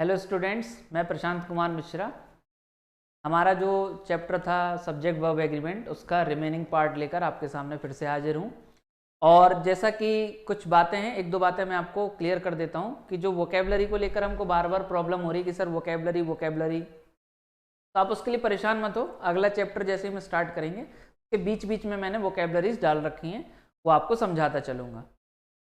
Hello students, मैं प्रशांत कुमार मिश्रा। हमारा जो चैप्टर था सब्जेक्ट वर्ब एग्रीमेंट, उसका रिमेनिंग पार्ट लेकर आपके सामने फिर से हाजिर हूँ। और जैसा कि कुछ बातें हैं, एक दो बातें मैं आपको क्लियर कर देता हूँ कि जो वोकेबलरी को लेकर हमको बार बार प्रॉब्लम हो रही है कि सर वोकेबलरी, तो आप उसके लिए परेशान मत हो। अगला चैप्टर जैसे ही हम स्टार्ट करेंगे उसके बीच बीच में मैंने वोकेबलरीज डाल रखी हैं, वो आपको समझाता चलूँगा।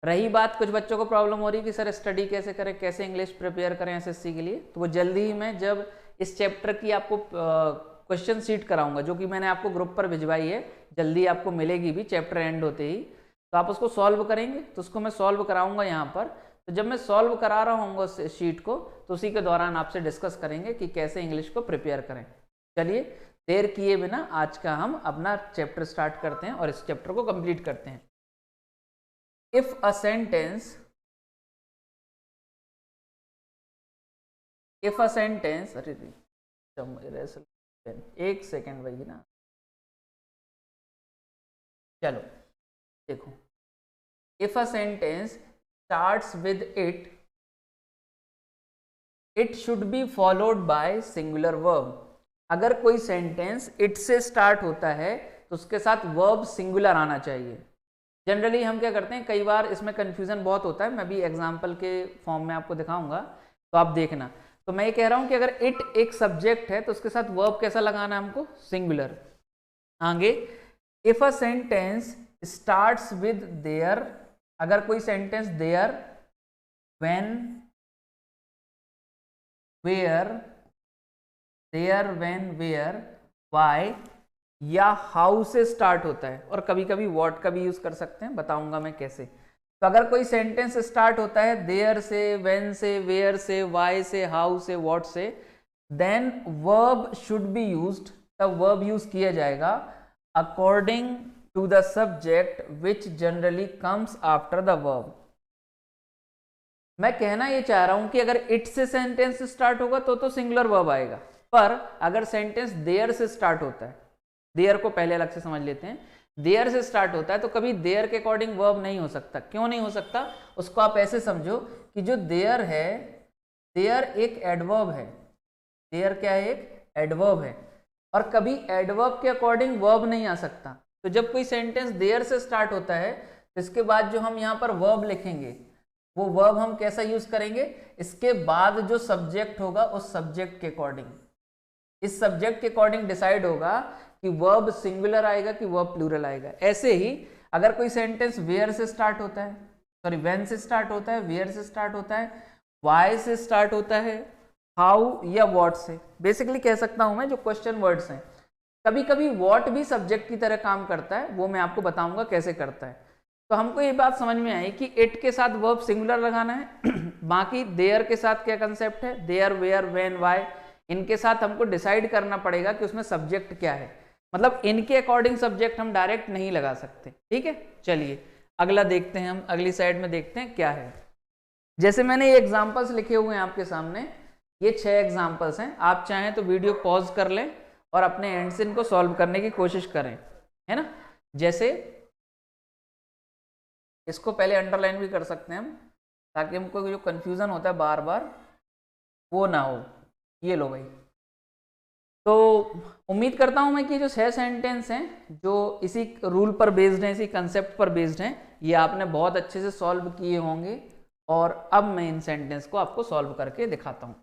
रही बात, कुछ बच्चों को प्रॉब्लम हो रही है कि सर स्टडी कैसे करें, कैसे इंग्लिश प्रिपेयर करें एसएससी के लिए, तो वो जल्दी ही मैं जब इस चैप्टर की आपको क्वेश्चन शीट कराऊंगा, जो कि मैंने आपको ग्रुप पर भिजवाई है, जल्दी आपको मिलेगी भी चैप्टर एंड होते ही, तो आप उसको सॉल्व करेंगे। तो उसको मैं सॉल्व कराऊंगा यहाँ पर। तो जब मैं सॉल्व करा रहा हूँ उस शीट को, तो उसी के दौरान आपसे डिस्कस करेंगे कि कैसे इंग्लिश को प्रिपेयर करें। चलिए देर किए बिना आज का हम अपना चैप्टर स्टार्ट करते हैं और इस चैप्टर को कंप्लीट करते हैं। If a sentence अरे एक सेकेंड भाई ना, चलो देखो। If a sentence starts with it should be followed by singular verb। अगर कोई सेंटेंस इट से स्टार्ट होता है तो उसके साथ वर्ब सिंगुलर आना चाहिए। जनरली हम क्या करते हैं, कई बार इसमें कंफ्यूजन बहुत होता है, मैं भी एग्जांपल के फॉर्म में आपको दिखाऊंगा, तो आप देखना। तो मैं ये कह रहा हूं कि अगर इट एक सब्जेक्ट है तो उसके साथ वर्ब कैसा लगाना है हमको, सिंगुलर। आगे, if a sentence starts with there, अगर कोई sentence there, when, where, there, when, where, why या हाउ से स्टार्ट होता है, और कभी कभी व्हाट का भी यूज कर सकते हैं, बताऊंगा मैं कैसे। तो अगर कोई सेंटेंस स्टार्ट होता है देयर से, व्हेन से, वेयर से, व्हाई से, हाउ से, व्हाट से, then verb should be used, तब वर्ब यूज किया जाएगा according to the subject which generally comes after the verb. मैं कहना ये चाह रहा हूं कि अगर इट से सेंटेंस स्टार्ट होगा तो सिंगुलर वर्ब आएगा, पर अगर सेंटेंस देयर से स्टार्ट होता है, देयर को पहले अलग से समझ लेते हैं, देयर से स्टार्ट होता है तो कभी देयर के अकॉर्डिंग वर्ब नहीं हो सकता। क्यों नहीं हो सकता, उसको आप ऐसे समझो कि जो देयर है, देयर एक एडवर्ब है, देयर क्या है, एक एडवर्ब है, और कभी एडवर्ब के अकॉर्डिंग वर्ब नहीं आ सकता। तो जब कोई सेंटेंस देयर से स्टार्ट होता है तो इसके बाद जो हम यहाँ पर वर्ब लिखेंगे, वो वर्ब हम कैसा यूज करेंगे, इसके बाद जो सब्जेक्ट होगा उस सब्जेक्ट के अकॉर्डिंग, इस सब्जेक्ट के अकॉर्डिंग डिसाइड होगा कि वर्ब सिंगुलर आएगा कि वर्ब प्लूरल आएगा। ऐसे ही अगर कोई सेंटेंस वेयर से स्टार्ट होता है, सॉरी व्हेन से स्टार्ट होता है, वेयर से स्टार्ट होता है, व्हाई से स्टार्ट होता है, हाउ या व्हाट से, बेसिकली कह सकता हूं मैं जो क्वेश्चन वर्ड्स हैं, कभी कभी व्हाट भी सब्जेक्ट की तरह काम करता है, वो मैं आपको बताऊंगा कैसे करता है। तो हमको ये बात समझ में आई कि इट के साथ वर्ब सिंगुलर लगाना है। बाकी देयर के साथ क्या कंसेप्ट है, देयर, वेयर, व्हेन, व्हाई, इनके साथ हमको डिसाइड करना पड़ेगा कि उसमें सब्जेक्ट क्या है, मतलब इनके अकॉर्डिंग सब्जेक्ट हम डायरेक्ट नहीं लगा सकते। ठीक है, चलिए अगला देखते हैं, हम अगली साइड में देखते हैं क्या है। जैसे मैंने ये एग्जांपल्स लिखे हुए हैं आपके सामने, ये 6 एग्जांपल्स हैं। आप चाहें तो वीडियो पॉज कर लें और अपने एंड से इनको सॉल्व करने की कोशिश करें, है ना। जैसे इसको पहले अंडरलाइन भी कर सकते हैं हम, ताकि हमको जो कंफ्यूजन होता है बार बार वो ना हो। ये लो भाई। तो उम्मीद करता हूं मैं कि जो 6 सेंटेंस हैं जो इसी रूल पर बेस्ड हैं, इसी कंसेप्ट पर बेस्ड हैं, ये आपने बहुत अच्छे से सॉल्व किए होंगे। और अब मैं इन सेंटेंस को आपको सॉल्व करके दिखाता हूं।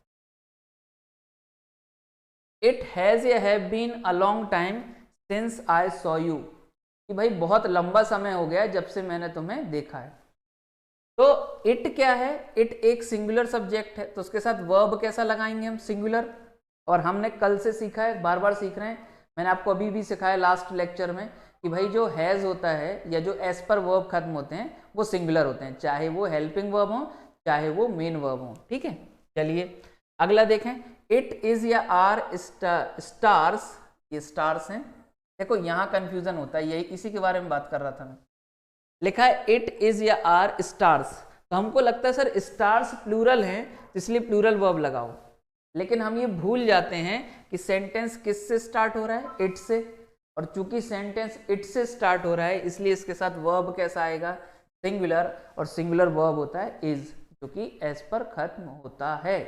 इट हैज या have been a long time since I saw you, कि भाई बहुत लंबा समय हो गया जब से मैंने तुम्हें देखा है। तो इट क्या है, इट एक सिंगुलर सब्जेक्ट है, तो उसके साथ वर्ब कैसा लगाएंगे हम, सिंगुलर। और हमने कल से सीखा है, बार बार सीख रहे हैं, मैंने आपको अभी भी सिखाया लास्ट लेक्चर में कि भाई जो हैज होता है या जो एस पर वर्ब खत्म होते हैं वो सिंगुलर होते हैं, चाहे वो हेल्पिंग वर्ब हो चाहे वो मेन वर्ब हो। ठीक है, चलिए अगला देखें। इट इज या आर स्टार्स, ये स्टार्स हैं। देखो यहाँ कंफ्यूजन होता है, यही इसी के बारे में बात कर रहा था मैं। लिखा है इट इज या आर स्टार्स, तो हमको लगता है सर स्टार्स प्लूरल हैं इसलिए प्लूरल वर्ब लगाओ, लेकिन हम ये भूल जाते हैं कि सेंटेंस किस से स्टार्ट हो रहा है, इट से। और चूंकि सेंटेंस इट से स्टार्ट हो रहा है इसलिए इसके साथ वर्ब कैसा आएगा, सिंगुलर, और सिंगुलर वर्ब होता है इज, जो कि एस पर खत्म होता है।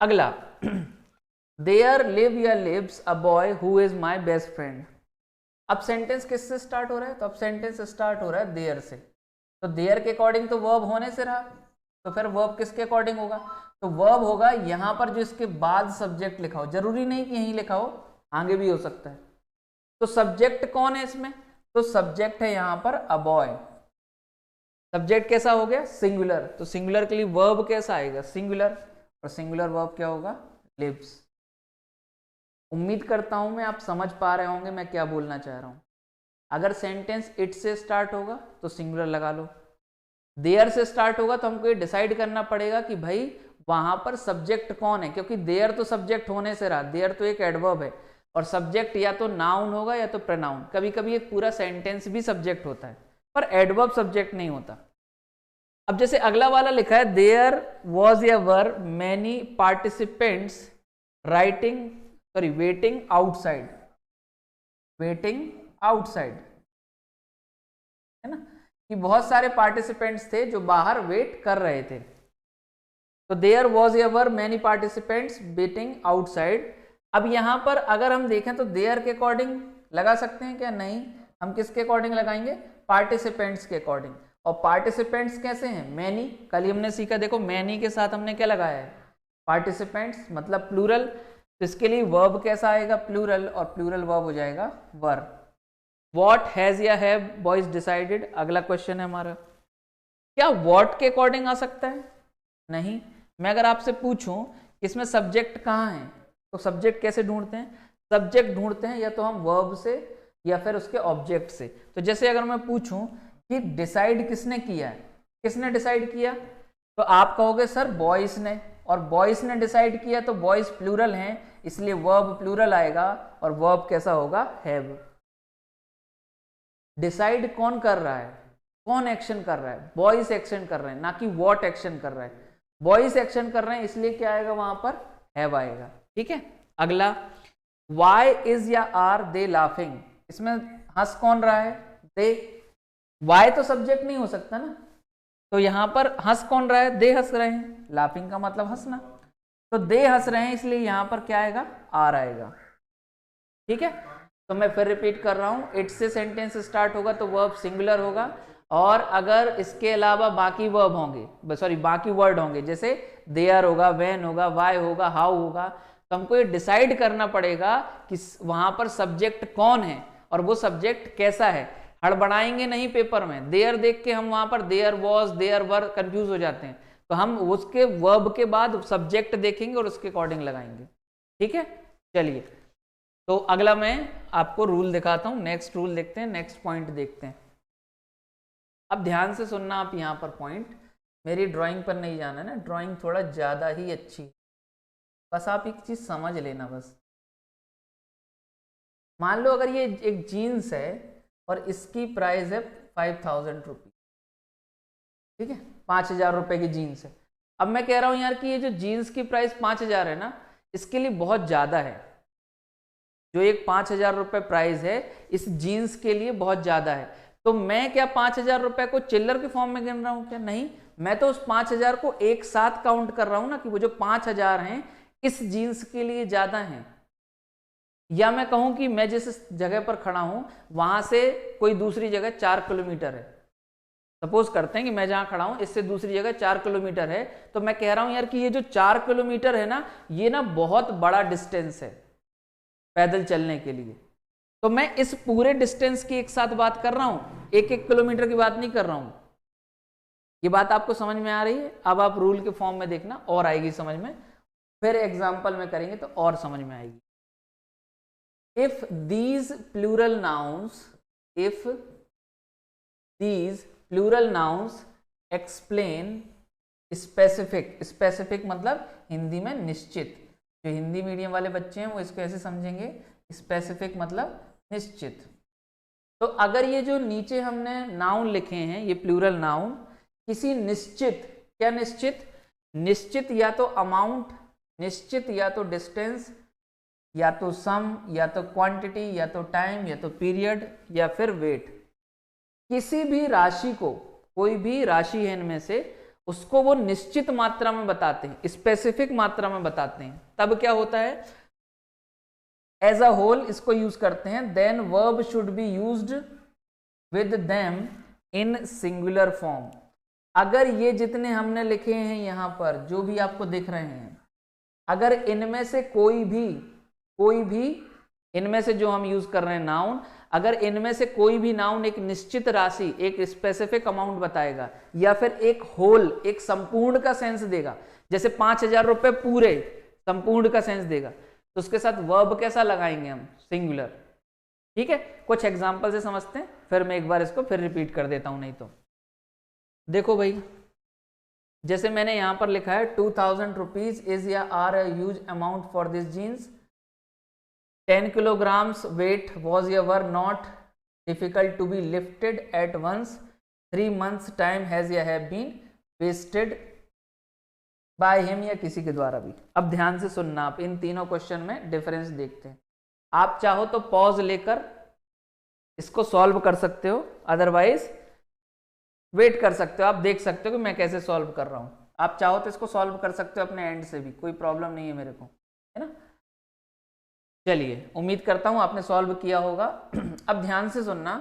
अगला देयर लिव या lives a boy who is my best friend. अब सेंटेंस किससे स्टार्ट हो रहा है? तो अब सेंटेंस स्टार्ट हो रहा है देयर से। तो देयर के अकॉर्डिंग तो वर्ब होने से रहा, तो फिर वर्ब किसके अकॉर्डिंग होगा? तो वर्ब होगा यहां पर जो इसके बाद सब्जेक्ट लिखा हो, जरूरी नहीं कि यहीं लिखा हो, आगे भी हो सकता है। तो सब्जेक्ट कौन है इसमें? तो सब्जेक्ट है यहां पर अ बॉय। सब्जेक्ट कैसा हो गया? सिंगुलर। तो सिंगुलर के लिए वर्ब कैसा आएगा? सिंगुलर। और सिंगुलर वर्ब क्या होगा? लिव्स। उम्मीद करता हूं मैं आप समझ पा रहे होंगे मैं क्या बोलना चाह रहा हूं। अगर सेंटेंस इट से स्टार्ट होगा तो सिंगुलर लगा लो, देयर से स्टार्ट होगा तो हमको ये डिसाइड करना पड़ेगा कि भाई वहां पर सब्जेक्ट कौन है, क्योंकि देयर तो सब्जेक्ट होने से रहा, देयर तो एक एडवर्ब है और सब्जेक्ट या तो नाउन होगा या तो प्रोनाउन। कभी कभी एक पूरा सेंटेंस भी सब्जेक्ट होता है पर एडवर्ब सब्जेक्ट नहीं होता। अब जैसे अगला वाला लिखा है देयर वॉज या were many participants waiting outside. Waiting outside है ना, कि बहुत सारे पार्टिसिपेंट्स थे जो बाहर वेट कर रहे थे। तो देयर वॉज या were many participants waiting outside. अब यहां पर अगर हम देखें तो देयर के अकॉर्डिंग लगा सकते हैं क्या? नहीं, हम किसके अकॉर्डिंग लगाएंगे? पार्टिसिपेंट्स के अकॉर्डिंग। और पार्टिसिपेंट्स कैसे हैं? मैनी। कल ही हमने सीखा, देखो मैनी के साथ हमने क्या लगाया है? पार्टिसिपेंट्स मतलब प्लूरल। तो इसके लिए वर्ब कैसा आएगा? प्लूरल। और प्लूरल वर्ब हो जाएगा वर। वॉट हैज या हैव बॉयज डिसाइडेड, अगला क्वेश्चन है हमारा। क्या वॉट के अकॉर्डिंग आ सकता है? नहीं। मैं अगर आपसे पूछूं इसमें सब्जेक्ट कहाँ है, तो सब्जेक्ट कैसे ढूंढते हैं? सब्जेक्ट ढूंढते हैं या तो हम वर्ब से या फिर उसके ऑब्जेक्ट से। तो जैसे अगर मैं पूछूं कि डिसाइड किसने किया है, किसने डिसाइड किया, तो आप कहोगे सर बॉयज ने, और बॉयज ने डिसाइड किया तो बॉयज प्लूरल हैं इसलिए वर्ब प्लूरल आएगा और वर्ब कैसा होगा? हैव। डिसाइड कौन कर रहा है? कौन एक्शन कर रहा है? बॉयज एक्शन कर रहे हैं, ना कि व्हाट एक्शन कर रहा है। बॉयज एक्शन कर रहे हैं इसलिए क्या आएगा वहां पर? हैव आएगा। ठीक है। अगला वाई इज या आर दे लाफिंग। इसमें हंस कौन रहा है? दे। वाई तो सब्जेक्ट नहीं हो सकता ना, तो यहां पर हंस कौन रहा है? दे हंस रहे हैं। लाफिंग का मतलब हंसना, तो दे हंस रहे हैं इसलिए यहां पर क्या आएगा? आर आएगा। ठीक है। तो मैं फिर रिपीट कर रहा हूं, इट से सेंटेंस स्टार्ट होगा तो वर्ब सिंगुलर होगा, और अगर इसके अलावा बाकी वर्ब होंगे, सॉरी बाकी वर्ड होंगे, जैसे देयर होगा, व्हेन होगा, वाई होगा, हाउ होगा, तो हमको ये डिसाइड करना पड़ेगा कि वहां पर सब्जेक्ट कौन है और वो सब्जेक्ट कैसा है। हड़बड़ाएंगे नहीं पेपर में, देयर देख के हम वहां पर there was, there were confuse हो जाते हैं, तो हम उसके वर्ब के बाद सब्जेक्ट देखेंगे और उसके अकॉर्डिंग लगाएंगे। ठीक है। चलिए, तो अगला मैं आपको रूल दिखाता हूं। नेक्स्ट रूल देखते हैं, नेक्स्ट पॉइंट देखते हैं। अब ध्यान से सुनना आप यहाँ पर पॉइंट, मेरी ड्राइंग पर नहीं जाना है ना, ड्राइंग थोड़ा ज़्यादा ही अच्छी, बस आप एक चीज़ समझ लेना। बस मान लो अगर ये एक जीन्स है और इसकी प्राइस है 5000 रुपीज, ठीक है, 5000 रुपये की जीन्स है। अब मैं कह रहा हूँ यार कि ये जो जीन्स की प्राइस 5000 है ना, इसके लिए बहुत ज़्यादा है। जो एक 5000 रुपये प्राइस है इस जीन्स के लिए बहुत ज़्यादा है। तो मैं क्या 5000 रुपये को चिल्लर के फॉर्म में गिन रहा हूँ क्या? नहीं, मैं तो उस 5000 को एक साथ काउंट कर रहा हूँ ना, कि वो जो 5000 हैं इस जीन्स के लिए ज़्यादा हैं। या मैं कहूँ कि मैं जिस जगह पर खड़ा हूँ वहां से कोई दूसरी जगह 4 किलोमीटर है। सपोज करते हैं कि मैं जहां खड़ा हूं इससे दूसरी जगह 4 किलोमीटर है, तो मैं कह रहा हूं यार कि ये जो 4 किलोमीटर है ना, ये ना बहुत बड़ा डिस्टेंस है पैदल चलने के लिए। तो मैं इस पूरे डिस्टेंस की एक साथ बात कर रहा हूं, एक एक किलोमीटर की बात नहीं कर रहा हूं। ये बात आपको समझ में आ रही है? अब आप रूल के फॉर्म में देखना और आएगी समझ में, फिर एग्जाम्पल में करेंगे तो और समझ में आएगी। If these plural nouns, if these plural nouns explain specific, specific मतलब हिंदी में निश्चित। जो हिंदी मीडियम वाले बच्चे हैं वो इसको ऐसे समझेंगे, स्पेसिफिक मतलब निश्चित। तो अगर ये जो नीचे हमने नाउन लिखे हैं ये प्लूरल नाउन किसी निश्चित, क्या निश्चित? निश्चित या तो अमाउंट, निश्चित या तो डिस्टेंस, या तो सम, या तो क्वांटिटी, या तो टाइम, या तो पीरियड, या फिर वेट, किसी भी राशि को, कोई भी राशि है इनमें से, उसको वो निश्चित मात्रा में बताते हैं, स्पेसिफिक मात्रा में बताते हैं, तब क्या होता है, एज अ होल इसको यूज करते हैं। Then verb should be used with them in singular form. अगर ये जितने हमने लिखे हैं यहां पर जो भी आपको दिख रहे हैं, अगर इनमें से कोई भी इनमें से जो हम यूज कर रहे हैं नाउन, अगर इनमें से कोई भी नाउन एक निश्चित राशि, एक स्पेसिफिक अमाउंट बताएगा, या फिर एक होल, एक संपूर्ण का सेंस देगा, जैसे 5,000 रुपए पूरे संपूर्ण का सेंस देगा, तो उसके साथ वर्ब कैसा लगाएंगे हम, सिंगुलर। ठीक है, कुछ एग्जांपल से समझते हैं, फिर मैं एक बार इसको फिर रिपीट कर देता हूं। नहीं तो देखो भाई, जैसे मैंने यहां पर लिखा है 2000 रुपीज इज या are a huge amount for this jeans, 10 kilograms weight was ever not difficult to be lifted at once, 3 months time has या have been wasted by him, या किसी के द्वारा भी। अब ध्यान से सुनना, आप इन तीनों क्वेश्चन में डिफरेंस देखते हैं। आप चाहो तो पॉज लेकर इसको सॉल्व कर सकते हो, अदरवाइज वेट कर सकते हो, आप देख सकते हो कि मैं कैसे सॉल्व कर रहा हूं। आप चाहो तो इसको सॉल्व कर सकते हो अपने एंड से भी, कोई प्रॉब्लम नहीं है मेरे को, है ना। चलिए, उम्मीद करता हूं आपने सॉल्व किया होगा। अब ध्यान से सुनना,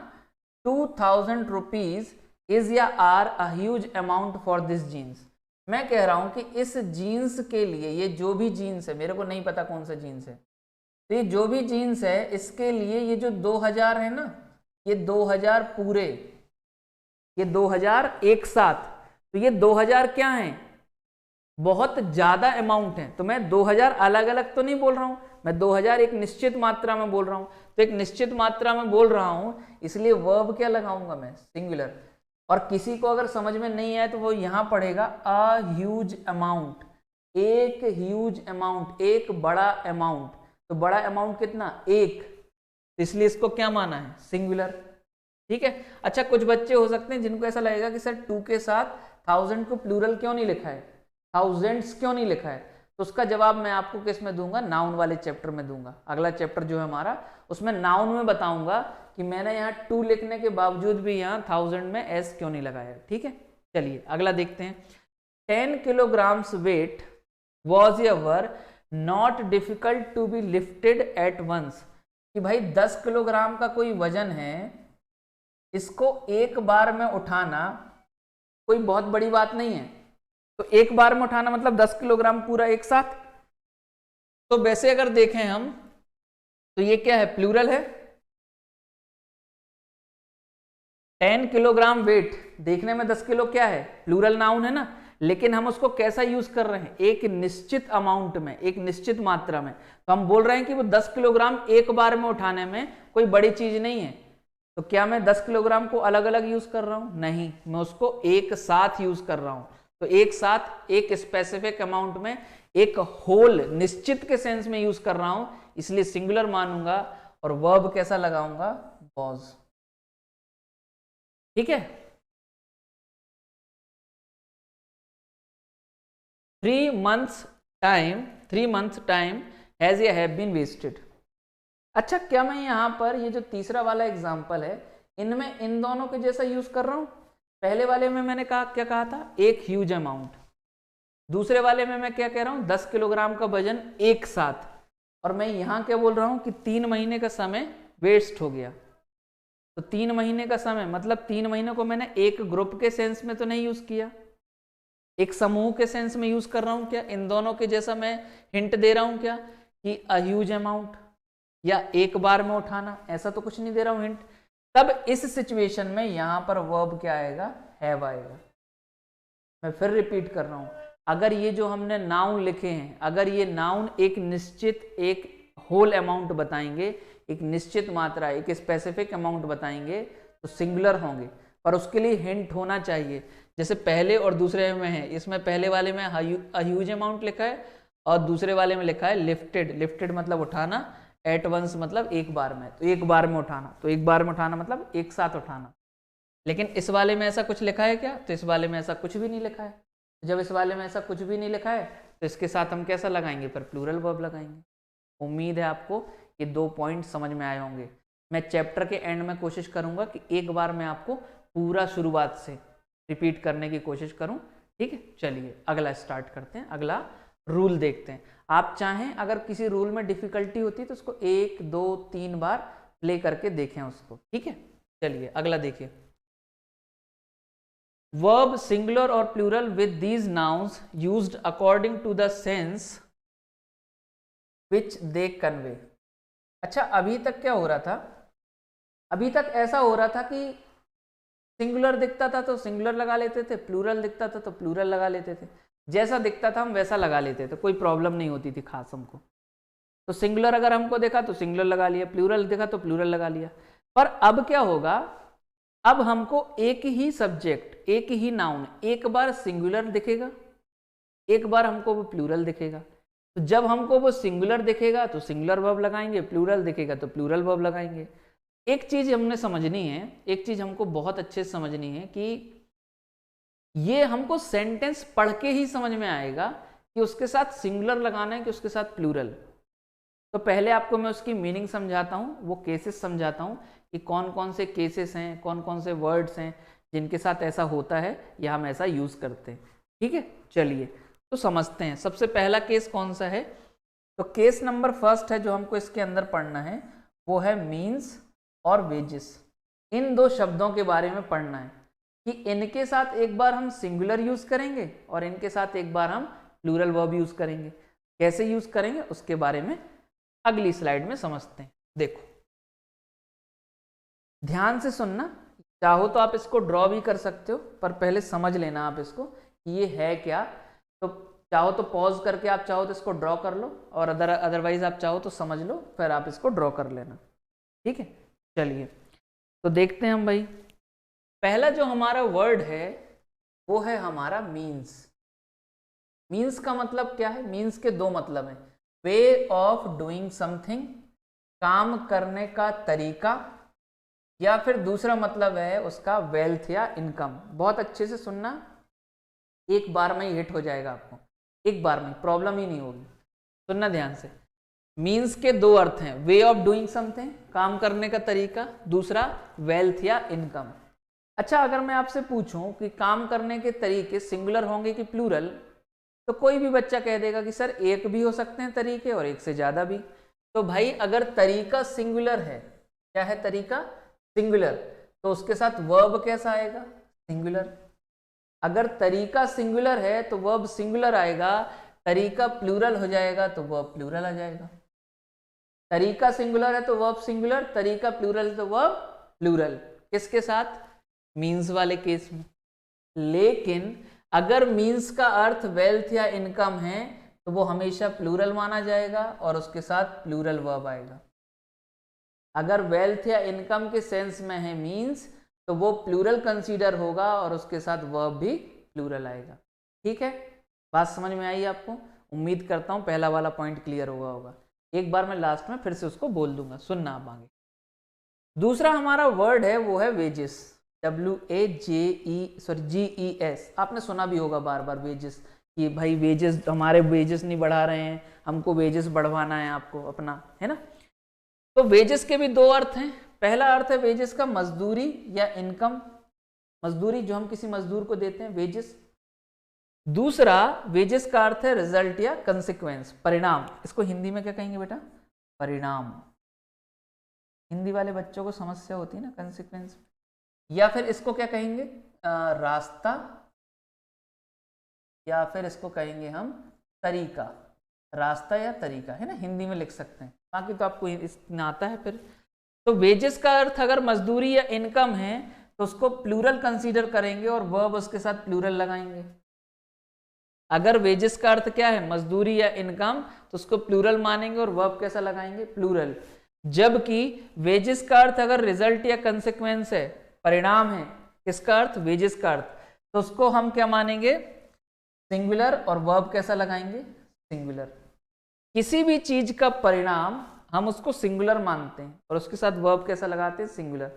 2000 रुपीज इज या are a huge amount for this jeans. मैं कह रहा हूं कि इस जीन्स के लिए, ये जो भी जीन्स है, मेरे को नहीं पता कौन सा जीन्स है, तो ये जो भी जीन्स है इसके लिए ये जो 2000 है ना, ये 2000 पूरे, ये 2000 एक साथ, तो ये 2000 क्या है, बहुत ज्यादा अमाउंट है। तो मैं 2000 अलग अलग तो नहीं बोल रहा हूं, मैं 2000 एक निश्चित मात्रा में बोल रहा हूं। तो एक निश्चित मात्रा में बोल रहा हूं, इसलिए वर्ब क्या लगाऊंगा मैं, सिंगुलर। और किसी को अगर समझ में नहीं आए तो वो यहां पढ़ेगा अ ह्यूज अमाउंट, एक ह्यूज अमाउंट, एक बड़ा अमाउंट। तो बड़ा अमाउंट कितना, एक, तो इसलिए इसको क्या माना है, सिंगुलर। ठीक है। अच्छा, कुछ बच्चे हो सकते हैं जिनको ऐसा लगेगा कि सर 2 के साथ 1000 को प्लूरल क्यों नहीं लिखा है, थाउजेंड्स क्यों नहीं लिखा है, तो उसका जवाब मैं आपको किस में दूंगा, नाउन वाले चैप्टर में दूंगा। अगला चैप्टर जो है हमारा, उसमें नाउन में बताऊंगा कि मैंने यहाँ 2 लिखने के बावजूद भी यहाँ 1000 में एस क्यों नहीं लगाया। ठीक है, चलिए अगला देखते हैं। 10 kilograms weight was ever not difficult to be lifted at once. कि भाई 10 किलोग्राम का कोई वजन है, इसको एक बार में उठाना कोई बहुत बड़ी बात नहीं है। तो एक बार में उठाना मतलब 10 किलोग्राम पूरा एक साथ। तो वैसे अगर देखें हम तो ये क्या है, प्लूरल है। 10 किलोग्राम वेट, देखने में 10 किलो क्या है, प्लूरल नाउन है ना, लेकिन हम उसको कैसा यूज कर रहे हैं, एक निश्चित अमाउंट में, एक निश्चित मात्रा में। तो हम बोल रहे हैं कि वो 10 किलोग्राम एक बार में उठाने में कोई बड़ी चीज नहीं है। तो क्या मैं 10 किलोग्राम को अलग अलग यूज कर रहा हूं, नहीं, मैं उसको एक साथ यूज कर रहा हूं। तो एक साथ, एक स्पेसिफिक अमाउंट में, एक होल, निश्चित के सेंस में यूज कर रहा हूं, इसलिए सिंगुलर मानूंगा और वर्ब कैसा लगाऊंगा, वॉज। ठीक है। 3 months टाइम हैज या हैव बीन वेस्टेड। अच्छा, क्या मैं यहां पर ये जो तीसरा वाला एग्जांपल है, इनमें इन दोनों के जैसा यूज कर रहा हूं। पहले वाले में मैंने कहा, क्या कहा था, एक ह्यूज अमाउंट। दूसरे वाले में मैं क्या कह रहा हूं, 10 किलोग्राम का वजन एक साथ। और मैं यहां क्या बोल रहा हूं कि 3 महीने का समय वेस्ट हो गया। तो 3 महीने का समय मतलब 3 महीने को मैंने एक ग्रुप के सेंस में तो नहीं यूज किया, एक समूह के सेंस में यूज कर रहा हूं। क्या इन दोनों के जैसा मैं हिंट दे रहा हूं क्या, कि अ ह्यूज अमाउंट या एक बार में उठाना, ऐसा तो कुछ नहीं दे रहा हूं हिंट। तब इस सिचुएशन में यहां पर वर्ब क्या आएगा, हैव आएगा। मैं फिर रिपीट कर रहा हूं, अगर ये जो हमने नाउन लिखे हैं, अगर ये नाउन एक निश्चित, एक होल अमाउंट बताएंगे, एक निश्चित मात्रा, एक स्पेसिफिक अमाउंट बताएंगे, तो सिंगुलर होंगे। पर उसके लिए हिंट होना चाहिए, जैसे पहले और दूसरे में है। इसमें पहले वाले में ह्यूज अमाउंट लिखा है और दूसरे वाले में लिखा है लिफ्टेड। लिफ्टेड मतलब उठाना, एट वंस मतलब एक बार में, तो एक बार में उठाना। तो एक बार में उठाना मतलब एक साथ उठाना। लेकिन इस वाले में ऐसा कुछ लिखा है क्या, तो इस वाले में ऐसा कुछ भी नहीं लिखा है। जब इस वाले में ऐसा कुछ भी नहीं लिखा है तो इसके साथ हम कैसा लगाएंगे, फिर प्लूरल वर्ब लगाएंगे। उम्मीद है आपको ये 2 पॉइंट समझ में आए होंगे। मैं चैप्टर के एंड में कोशिश करूंगा कि एक बार मैं आपको पूरा शुरुआत से रिपीट करने की कोशिश करूं, ठीक है, चलिए अगला स्टार्ट करते हैं, अगला रूल देखते हैं। आप चाहें अगर किसी रूल में डिफिकल्टी होती है तो उसको 1 2 3 बार प्ले करके देखें उसको, ठीक है। चलिए अगला देखिए, वर्ब सिंगुलर और plural with these nouns used according to the sense which they convey. अच्छा, अभी तक क्या हो रहा था, अभी तक ऐसा हो रहा था कि सिंगुलर दिखता था तो सिंगुलर लगा लेते थे, प्लूरल दिखता था तो प्लूरल लगा लेते थे, जैसा दिखता था हम वैसा लगा लेते थे, कोई प्रॉब्लम नहीं होती थी खास हमको। तो सिंगुलर अगर हमको देखा तो सिंगुलर लगा लिया, प्लूरल देखा तो प्लूरल लगा लिया। पर अब क्या होगा, अब हमको एक ही सब्जेक्ट, एक ही नाउन एक बार सिंगुलर दिखेगा, एक बार हमको वो प्लूरल दिखेगा। तो जब हमको वो सिंगुलर दिखेगा तो सिंगुलर वर्ब लगाएंगे, प्लूरल दिखेगा तो प्लूरल वर्ब लगाएंगे। एक चीज हमने समझनी है, एक चीज हमको बहुत अच्छे से समझनी है कि ये हमको सेंटेंस पढ़ के ही समझ में आएगा कि उसके साथ सिंगुलर लगाना है कि उसके साथ प्लूरल। तो पहले आपको मैं उसकी मीनिंग समझाता हूँ, वो केसेस समझाता हूँ कि कौन कौन से केसेस हैं, कौन कौन से वर्ड्स हैं जिनके साथ ऐसा होता है या हम ऐसा यूज करते हैं, ठीक है। चलिए तो समझते हैं। सबसे पहला केस कौन सा है, तो केस नंबर फर्स्ट है जो हमको इसके अंदर पढ़ना है, वो है मीन्स और वेजेस। इन दो शब्दों के बारे में पढ़ना है कि इनके साथ एक बार हम सिंगुलर यूज करेंगे और इनके साथ एक बार हम प्लूरल वर्ब यूज करेंगे। कैसे यूज करेंगे उसके बारे में अगली स्लाइड में समझते हैं। देखो ध्यान से सुनना, चाहो तो आप इसको ड्रॉ भी कर सकते हो, पर पहले समझ लेना आप इसको कि ये है क्या। तो चाहो तो पॉज करके आप चाहो तो इसको ड्रॉ कर लो, और अदरवाइज आप चाहो तो समझ लो, फिर आप इसको ड्रॉ कर लेना, ठीक है। चलिए तो देखते हैं हम भाई, पहला जो हमारा वर्ड है वो है हमारा मीन्स। मीन्स का मतलब क्या है, मीन्स के दो मतलब हैं, वे ऑफ डूइंग समथिंग, काम करने का तरीका, या फिर दूसरा मतलब है उसका वेल्थ या इनकम। बहुत अच्छे से सुनना, एक बार में ही हिट हो जाएगा आपको, एक बार में प्रॉब्लम ही नहीं होगी, सुनना ध्यान से। मीन्स के दो अर्थ हैं, वे ऑफ डूइंग समथिंग, काम करने का तरीका, दूसरा वेल्थ या इनकम। अच्छा, अगर मैं आपसे पूछूं कि काम करने के तरीके सिंगुलर होंगे कि प्लूरल, तो कोई भी बच्चा कह देगा कि सर एक भी हो सकते हैं तरीके और एक से ज्यादा भी। तो भाई अगर तरीका सिंगुलर है, क्या है तरीका सिंगुलर, तो उसके साथ वर्ब कैसा आएगा, सिंगुलर। अगर तरीका सिंगुलर है तो वर्ब सिंगुलर आएगा, तरीका प्लूरल हो जाएगा तो वर्ब प्लूरल आ जाएगा। तरीका सिंगुलर है तो वर्ब सिंगुलर, तरीका प्लूरल है तो वर्ब प्लूरल। किसके साथ, मीन्स वाले केस में। लेकिन अगर मीन्स का अर्थ वेल्थ या इनकम है तो वो हमेशा प्लूरल माना जाएगा और उसके साथ प्लूरल वर्ब आएगा। अगर वेल्थ या इनकम के सेंस में है मीन्स, तो वो प्लूरल कंसीडर होगा और उसके साथ वर्ब भी प्लूरल आएगा, ठीक है। बात समझ में आई आपको, उम्मीद करता हूं पहला वाला पॉइंट क्लियर हुआ होगा। एक बार मैं लास्ट में फिर से उसको बोल दूंगा, सुनना आप आगे। दूसरा हमारा वर्ड है वो है वेजेस, WAJES। आपने सुना भी होगा बार बार वेजेस, कि भाई वेजेस, हमारे वेजेस नहीं बढ़ा रहे हैं, हमको वेजेस बढ़वाना है आपको अपना, है ना। तो वेजेस के भी दो अर्थ हैं। पहला अर्थ है वेजेस का मजदूरी या इनकम, मजदूरी जो हम किसी मजदूर को देते हैं, वेजेस। दूसरा वेजेस का अर्थ है रिजल्ट या कंसिक्वेंस, परिणाम। इसको हिंदी में क्या कहेंगे बेटा, परिणाम। हिंदी वाले बच्चों को समस्या होती है ना कंसिक्वेंस। या फिर इसको क्या कहेंगे, रास्ता, या फिर इसको कहेंगे हम तरीका, रास्ता या तरीका, है ना, हिंदी में लिख सकते हैं, बाकी तो आपको इतना आता है फिर। तो वेजेस का अर्थ अगर मजदूरी या इनकम है तो उसको प्लूरल कंसीडर करेंगे और वर्ब उसके साथ प्लूरल लगाएंगे। अगर वेजेस का अर्थ क्या है, मजदूरी या इनकम, तो उसको प्लूरल मानेंगे और वर्ब कैसा लगाएंगे, प्लूरल। जबकि वेजेस का अर्थ अगर रिजल्ट या कंसिक्वेंस है, परिणाम है, किसका अर्थ, वेजेस का अर्थ, तो उसको हम क्या मानेंगे, सिंगुलर, और वर्ब कैसा लगाएंगे, सिंगुलर। किसी भी चीज का परिणाम हम उसको सिंगुलर मानते हैं और उसके साथ वर्ब कैसा लगाते हैं, सिंगुलर।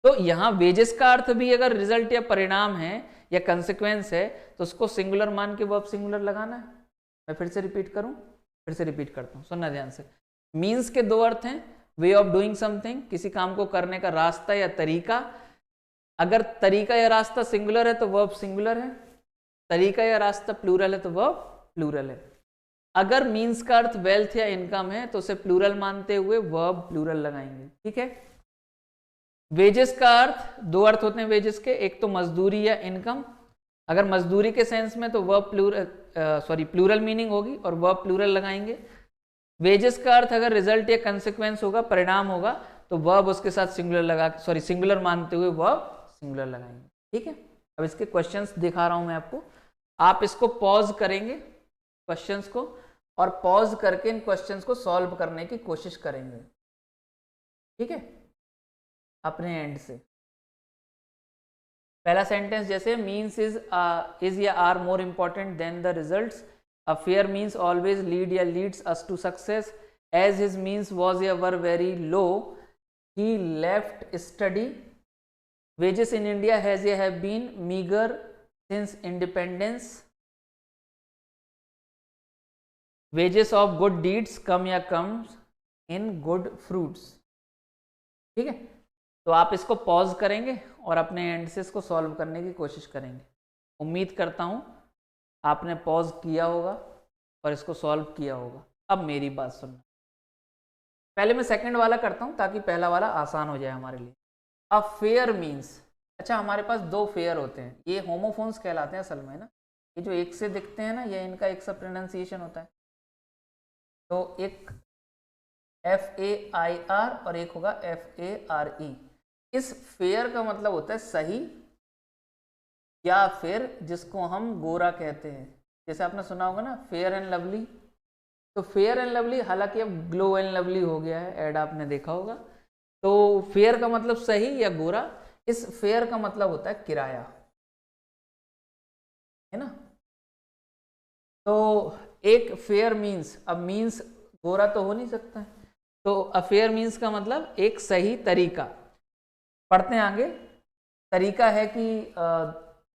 तो यहाँ वेजेस का अर्थ भी अगर रिजल्ट या परिणाम है या कंसिक्वेंस है तो उसको सिंगुलर मान के वर्ब सिंगुलर लगाना है। मैं फिर से रिपीट करूं, फिर से रिपीट करता हूं, सुनना ध्यान से। मीन्स के दो अर्थ हैं, वे ऑफ डूइंग समथिंग, किसी काम को करने का रास्ता या तरीका। अगर तरीका या रास्ता सिंगुलर है तो वर्ब सिंगुलर है, तरीका या रास्ता प्लूरल है तो वर्ब प्लूरल है। अगर मीन्स का अर्थ वेल्थ या इनकम है तो उसे प्लूरल मानते हुए वर्ब प्लूरल लगाएंगे, ठीक है। वेजेस का अर्थ, दो अर्थ होते हैं वेजेस के, एक तो मजदूरी या इनकम। अगर मजदूरी के सेंस में तो वर्ब प्लूरल मीनिंग होगी और वर्ब प्लूरल लगाएंगे। वेजेस का अर्थ अगर रिजल्ट या कंसिक्वेंस होगा, परिणाम होगा, तो वर्ब उसके साथ सिंगुलर मानते हुए वर्ब सिंगुलर लगाएंगे, ठीक है। अब इसके क्वेश्चंस दिखा रहा हूं मैं आपको, आप इसको पॉज करेंगे क्वेश्चंस को, और पॉज करके इन क्वेश्चंस को सॉल्व करने की कोशिश करेंगे, ठीक है, अपने एंड से। पहला सेंटेंस जैसे मीन्स इज या are more important than the results, a fair means always lead या leads us to success, as his means was या were very low, he left study, wages in India has या have been meager since independence, wages of good deeds come या comes in good fruits, ठीक है। तो आप इसको pause करेंगे और अपने एंड से इसको सॉल्व करने की कोशिश करेंगे। उम्मीद करता हूं आपने पॉज किया होगा और इसको सॉल्व किया होगा। अब मेरी बात सुनना, पहले मैं सेकंड वाला करता हूं ताकि पहला वाला आसान हो जाए हमारे लिए। अ फेयर मीन्स, अच्छा हमारे पास दो फेयर होते हैं, ये होमोफोन्स कहलाते हैं असल में ना, ये जो एक से दिखते हैं ना, ये इनका एक सा प्रोनाउंसिएशन होता है। तो एक FAIR और एक होगा FARE। इस फेयर का मतलब होता है सही, या फिर जिसको हम गोरा कहते हैं, जैसे आपने सुना होगा ना फेयर एंड लवली। तो फेयर एंड लवली हालांकि अब ग्लो एंड लवली हो गया है, ऐड आपने देखा होगा। तो फेयर का मतलब सही या गोरा, इस फेयर का मतलब होता है किराया, है ना। तो एक फेयर मीन्स, अब मीन्स गोरा तो हो नहीं सकता है, तो अफेयर मीन्स का मतलब एक सही तरीका। पढ़ते हैं आगे, तरीका है कि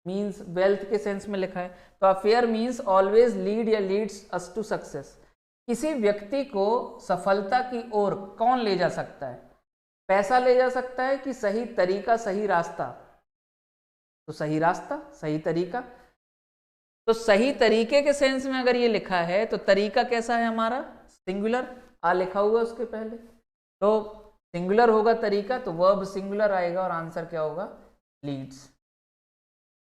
मीन्स वेल्थ के सेंस में लिखा है। तो अफेयर मीन्स ऑलवेज लीड या लीड्स अस टू सक्सेस, किसी व्यक्ति को सफलता की ओर कौन ले जा सकता है, पैसा ले जा सकता है कि सही तरीका, सही रास्ता। तो सही रास्ता, सही तरीका। तो सही तरीके के सेंस में अगर ये लिखा है तो तरीका कैसा है हमारा, सिंगुलर, आ लिखा हुआ उसके पहले, तो सिंगुलर होगा तरीका, तो वर्ब सिंगुलर आएगा और आंसर क्या होगा, लीड्स।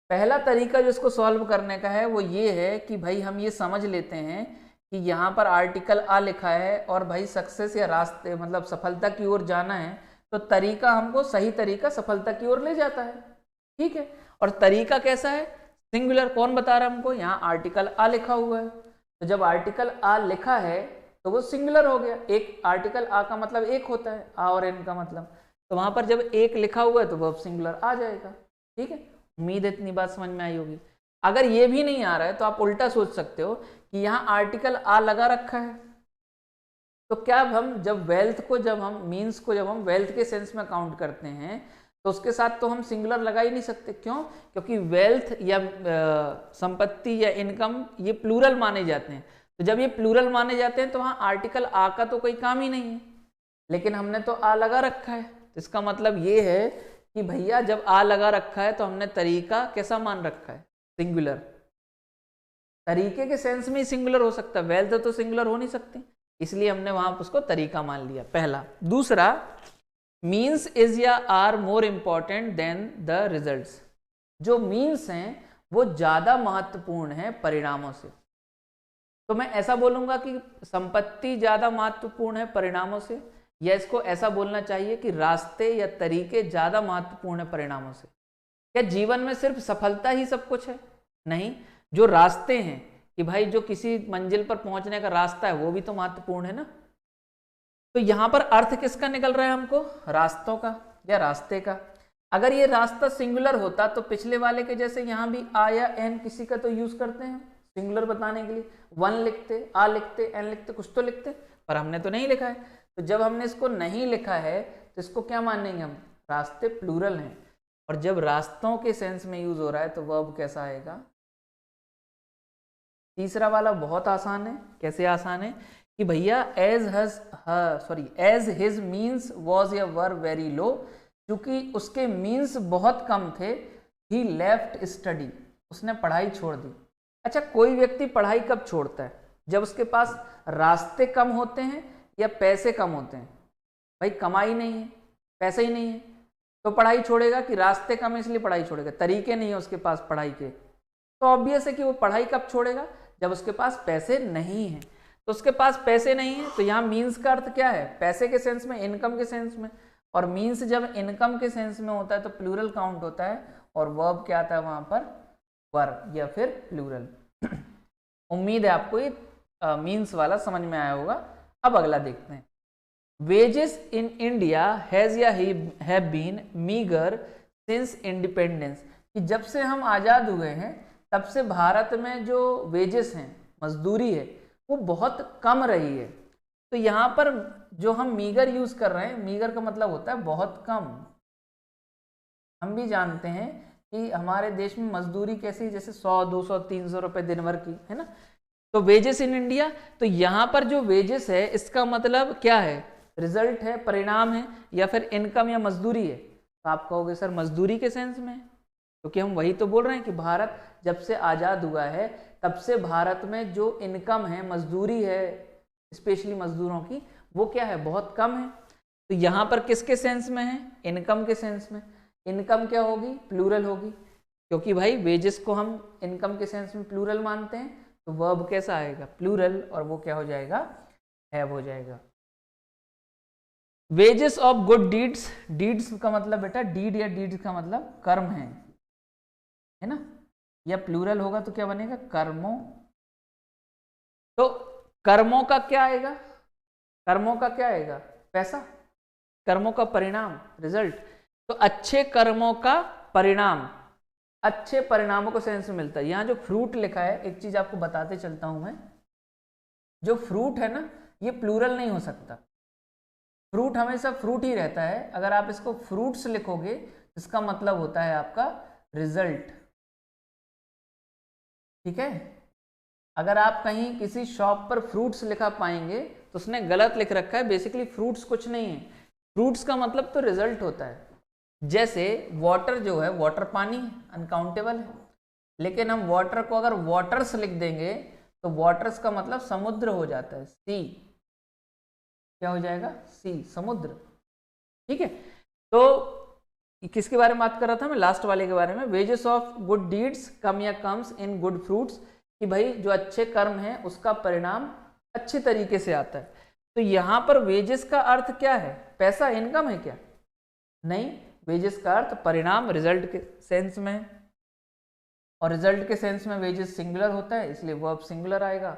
पहला तरीका जो इसको सॉल्व करने का है वो ये है कि भाई हम ये समझ लेते हैं कि यहाँ पर आर्टिकल आ लिखा है और भाई सक्सेस या रास्ते मतलब सफलता की ओर जाना है, तो तरीका हमको सही तरीका सफलता की ओर ले जाता है, ठीक है। और तरीका कैसा है, सिंगुलर। कौन बता रहा है हमको, यहाँ आर्टिकल आ लिखा हुआ है, तो जब आर्टिकल आ लिखा है तो वो सिंगुलर हो गया। एक आर्टिकल आ का मतलब एक होता है, आ और एन का मतलब, तो वहां पर जब एक लिखा हुआ है तो वर्ब सिंगुलर आ जाएगा, ठीक है। उम्मीद है इतनी बात समझ में आई होगी। अगर ये भी नहीं आ रहा है तो आप उल्टा सोच सकते हो कि यहाँ आर्टिकल आ लगा रखा है, तो क्या हम जब वेल्थ को, जब हम मीन्स को जब हम वेल्थ के सेंस में काउंट करते हैं तो उसके साथ तो हम सिंगुलर लगा ही नहीं सकते। क्यों, क्योंकि वेल्थ या संपत्ति या इनकम ये प्लूरल माने जाते हैं। तो जब ये प्लूरल माने जाते हैं तो वहाँ आर्टिकल आ का तो कोई काम ही नहीं है, लेकिन हमने तो आ लगा रखा है। तो इसका मतलब ये है कि भैया जब आ लगा रखा है तो हमने तरीका कैसा मान रखा है, सिंगुलर। तरीके के सेंस में ही सिंगुलर हो सकता है, वेल्थ तो सिंगुलर हो नहीं सकती, इसलिए हमने वहां उसको तरीका मान लिया, पहला। दूसरा, मीन्स इज या are more important than the results. जो मीन्स हैं वो ज्यादा महत्वपूर्ण है परिणामों से। तो मैं ऐसा बोलूंगा कि संपत्ति ज्यादा महत्वपूर्ण है परिणामों से, या इसको ऐसा बोलना चाहिए कि रास्ते या तरीके ज्यादा महत्वपूर्ण है परिणामों से। क्या जीवन में सिर्फ सफलता ही सब कुछ है? नहीं, जो रास्ते हैं कि भाई जो किसी मंजिल पर पहुंचने का रास्ता है वो भी तो महत्वपूर्ण है ना। तो यहां पर अर्थ किसका निकल रहा है हमको, रास्तों का या रास्ते का। अगर ये रास्ता सिंगुलर होता तो पिछले वाले के जैसे यहां भी आ या एन किसी का तो यूज करते हैं सिंगुलर बताने के लिए, वन लिखते, आ लिखते, एन लिखते, कुछ तो लिखते, पर हमने तो नहीं लिखा है। तो जब हमने इसको नहीं लिखा है तो इसको क्या मानेंगे हम, रास्ते प्लूरल हैं। और जब रास्तों के सेंस में यूज हो रहा है तो वर्ब कैसा आएगा। तीसरा वाला बहुत आसान है। कैसे आसान है कि भैया एज हिज मीन्स वॉज या वर वेरी लो, क्योंकि उसके मीन्स बहुत कम थे, ही लेफ्ट स्टडी, उसने पढ़ाई छोड़ दी। अच्छा, कोई व्यक्ति पढ़ाई कब छोड़ता है? जब उसके पास रास्ते कम होते हैं या पैसे कम होते हैं। भाई कमाई नहीं है, पैसे ही नहीं है, तो पढ़ाई छोड़ेगा। कि रास्ते कम है इसलिए पढ़ाई छोड़ेगा, तरीके नहीं है उसके पास पढ़ाई के, तो ऑब्वियस है कि वो पढ़ाई कब छोड़ेगा? जब उसके पास पैसे नहीं है। तो उसके पास पैसे नहीं है, तो यहाँ मीन्स का अर्थ क्या है? पैसे के सेंस में, इनकम के सेंस में। और मीन्स जब इनकम के सेंस में होता है तो प्लूरल काउंट होता है, और वर्ब क्या आता है वहां पर? वर या फिर प्लूरल। उम्मीद है आपको ये मीन्स वाला समझ में आया होगा। अब अगला देखते हैं। वेजेस इन इंडिया हैज या have been meagre since independence. कि जब से हम आज़ाद हुए हैं तब से भारत में जो वेजेस हैं, मजदूरी है, वो बहुत कम रही है। तो यहाँ पर जो हम मीगर यूज कर रहे हैं, मीगर का मतलब होता है बहुत कम। हम भी जानते हैं कि हमारे देश में मजदूरी कैसी, जैसे 100, 200, 300 रुपए दिन भर की, है ना। तो वेजेस इन इंडिया, तो यहाँ पर जो वेजेस है इसका मतलब क्या है? रिजल्ट है, परिणाम है, या फिर इनकम या मजदूरी है? तो आप कहोगे सर मजदूरी के सेंस में, क्योंकि हम वही तो बोल रहे हैं कि भारत जब से आज़ाद हुआ है तब से भारत में जो इनकम है, मजदूरी है, स्पेशली मजदूरों की, वो क्या है? बहुत कम है। तो यहाँ पर किसके सेंस में है? इनकम के सेंस में। इनकम क्या होगी? प्लूरल होगी, क्योंकि भाई वेजेस को हम इनकम के सेंस में प्लूरल मानते हैं, तो वर्ब कैसा आएगा? प्लूरल, और वो क्या हो जाएगा? हैव हो जाएगा। Wages of good deeds, deeds का मतलब बेटा डीड या डीड्स का मतलब कर्म है ना, या प्लूरल होगा तो क्या बनेगा? कर्मों। तो कर्मों का क्या आएगा? कर्मों का क्या आएगा? पैसा। कर्मों का परिणाम, रिजल्ट। तो अच्छे कर्मों का परिणाम, अच्छे परिणामों को सेंस में मिलता है। यहाँ जो फ्रूट लिखा है, एक चीज आपको बताते चलता हूं मैं, जो फ्रूट है ना, ये प्लूरल नहीं हो सकता। फ्रूट हमेशा फ्रूट ही रहता है। अगर आप इसको फ्रूट्स लिखोगे, इसका मतलब होता है आपका रिजल्ट। ठीक है, अगर आप कहीं किसी शॉप पर फ्रूट्स लिखा पाएंगे तो उसने गलत लिख रखा है, बेसिकली फ्रूट्स कुछ नहीं है। फ्रूट्स का मतलब तो रिजल्ट होता है। जैसे वाटर जो है, वाटर पानी अनकाउंटेबल है, लेकिन हम वाटर को अगर वाटर्स लिख देंगे तो वाटर्स का मतलब समुद्र हो जाता है, सी। क्या हो जाएगा? सी, समुद्र। ठीक है, तो किसके बारे में बात कर रहा था मैं? लास्ट वाले के बारे में। वेजेस ऑफ गुड डीड्स कम या कम्स इन गुड फ्रूट्स, कि भाई जो अच्छे कर्म है उसका परिणाम अच्छे तरीके से आता है। तो यहाँ पर वेजेस का अर्थ क्या है? पैसा, इनकम है क्या? नहीं, वेजेस का अर्थ परिणाम, रिजल्ट के सेंस में है, और रिजल्ट के सेंस में वेजेस सिंगुलर होता है, इसलिए वर्ब सिंगुलर आएगा